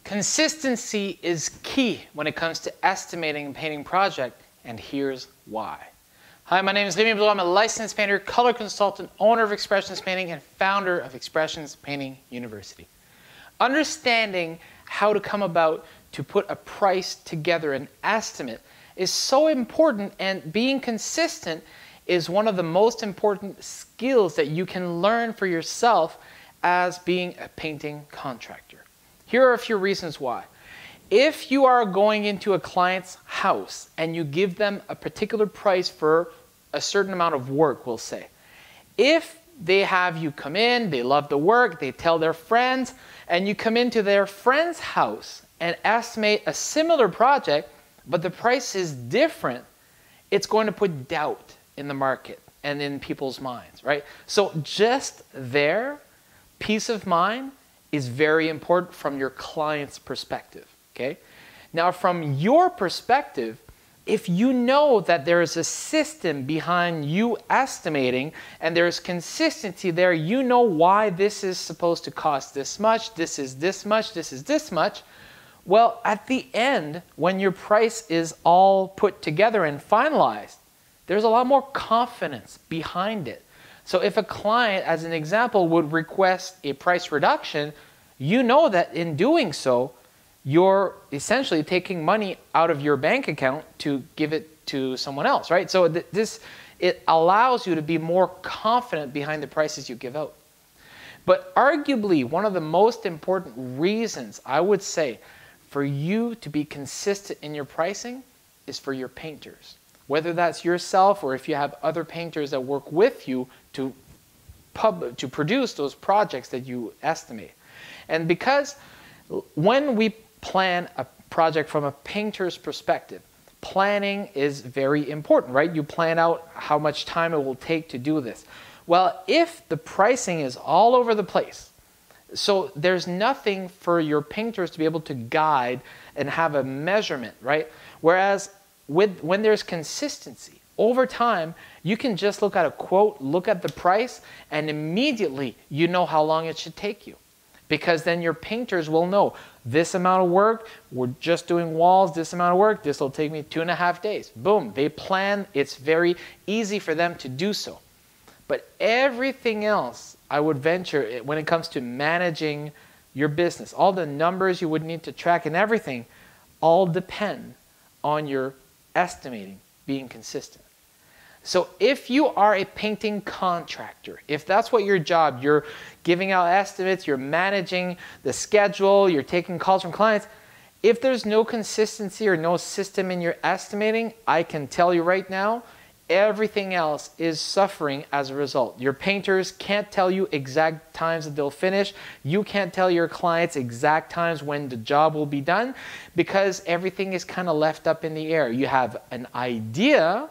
Consistency is key when it comes to estimating and painting project, and here's why. Hi, my name is Rémi Blou. I'm a licensed painter, color consultant, owner of Expressions Painting, and founder of Expressions Painting University. Understanding how to come about to put a price together, an estimate, is so important, and being consistent is one of the most important skills that you can learn for yourself as being a painting contractor. Here are a few reasons why. If you are going into a client's house and you give them a particular price for a certain amount of work, we'll say, if they have you come in, they love the work, they tell their friends, and you come into their friend's house and estimate a similar project, but the price is different, it's going to put doubt in the market and in people's minds, right? So just there, peace of mind is very important from your client's perspective, okay? Now, from your perspective, if you know that there is a system behind you estimating and there's consistency there, you know why this is supposed to cost this much, this is this much, this is this much, well, at the end, when your price is all put together and finalized, there's a lot more confidence behind it. So if a client, as an example, would request a price reduction, you know that in doing so, you're essentially taking money out of your bank account to give it to someone else, right? So it allows you to be more confident behind the prices you give out. But arguably, one of the most important reasons, I would say, for you to be consistent in your pricing is for your painters. Whether that's yourself or if you have other painters that work with you to produce those projects that you estimate. And because when we plan a project from a painter's perspective, planning is very important, right? You plan out how much time it will take to do this. Well, if the pricing is all over the place, so there's nothing for your painters to be able to guide and have a measurement, right? Whereas when there's consistency, over time, you can just look at a quote, look at the price, and immediately you know how long it should take you. Because then your painters will know this amount of work, we're just doing walls, this amount of work, this will take me 2.5 days. Boom, they plan, it's very easy for them to do so. But everything else, I would venture, when it comes to managing your business, all the numbers you would need to track and everything, all depend on your estimating being consistent. So if you are a painting contractor, if that's what your job, you're giving out estimates, you're managing the schedule, you're taking calls from clients, if there's no consistency or no system in your estimating, I can tell you right now, everything else is suffering as a result. Your painters can't tell you exact times that they'll finish. You can't tell your clients exact times when the job will be done because everything is kind of left up in the air. You have an idea,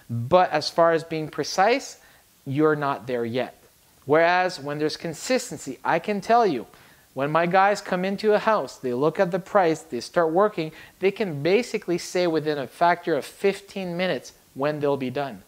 but as far as being precise, you're not there yet. Whereas when there's consistency, I can tell you, when my guys come into a house, they look at the price, they start working, they can basically say within a factor of 15 minutes when they'll be done.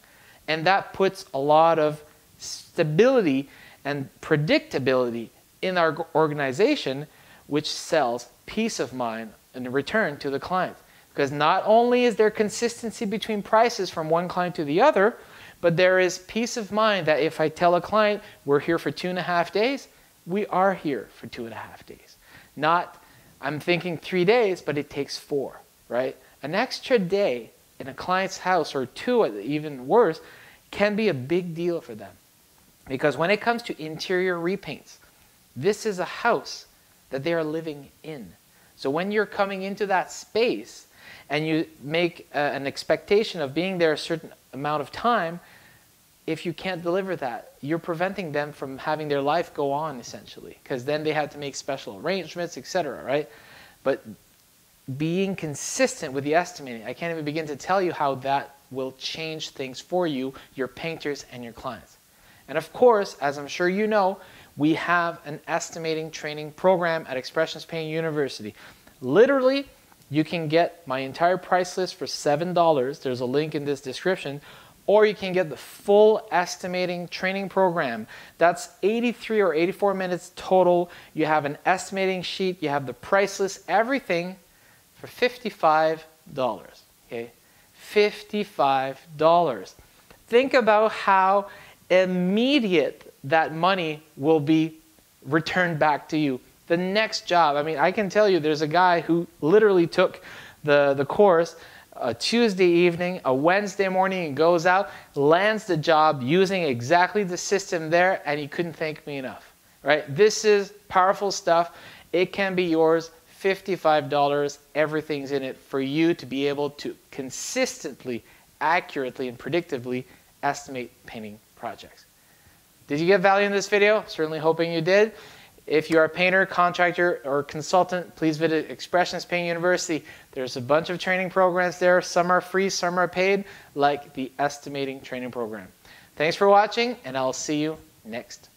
And that puts a lot of stability and predictability in our organization, which sells peace of mind in return to the client. Because not only is there consistency between prices from one client to the other, but there is peace of mind that if I tell a client we're here for 2.5 days, we are here for 2.5 days. Not, I'm thinking 3 days, but it takes 4, right? An extra day in a client's house, or 2, even worse, can be a big deal for them. Because when it comes to interior repaints, this is a house that they are living in. So when you're coming into that space and you make an expectation of being there a certain amount of time, if you can't deliver that, you're preventing them from having their life go on, essentially. Because then they have to make special arrangements, etc., right? But being consistent with the estimating, I can't even begin to tell you how that will change things for you, your painters, and your clients. And of course, as I'm sure you know, we have an estimating training program at Expressions Painting University. Literally, you can get my entire price list for $7. There's a link in this description. or you can get the full estimating training program. That's 83 or 84 minutes total. You have an estimating sheet, you have the price list, everything for $55, okay? $55. Think about how immediate that money will be returned back to you. The next job, I mean, I can tell you there's a guy who literally took the course a Tuesday evening, a Wednesday morning, and goes out, lands the job using exactly the system there, and he couldn't thank me enough, right? This is powerful stuff. It can be yours, $55. Everything's in it for you to be able to consistently, accurately, and predictably estimate painting projects. Did you get value in this video? Certainly hoping you did. If you are a painter, contractor, or consultant, please visit Expressions Painting University. There's a bunch of training programs there. Some are free, some are paid, like the estimating training program. Thanks for watching, and I'll see you next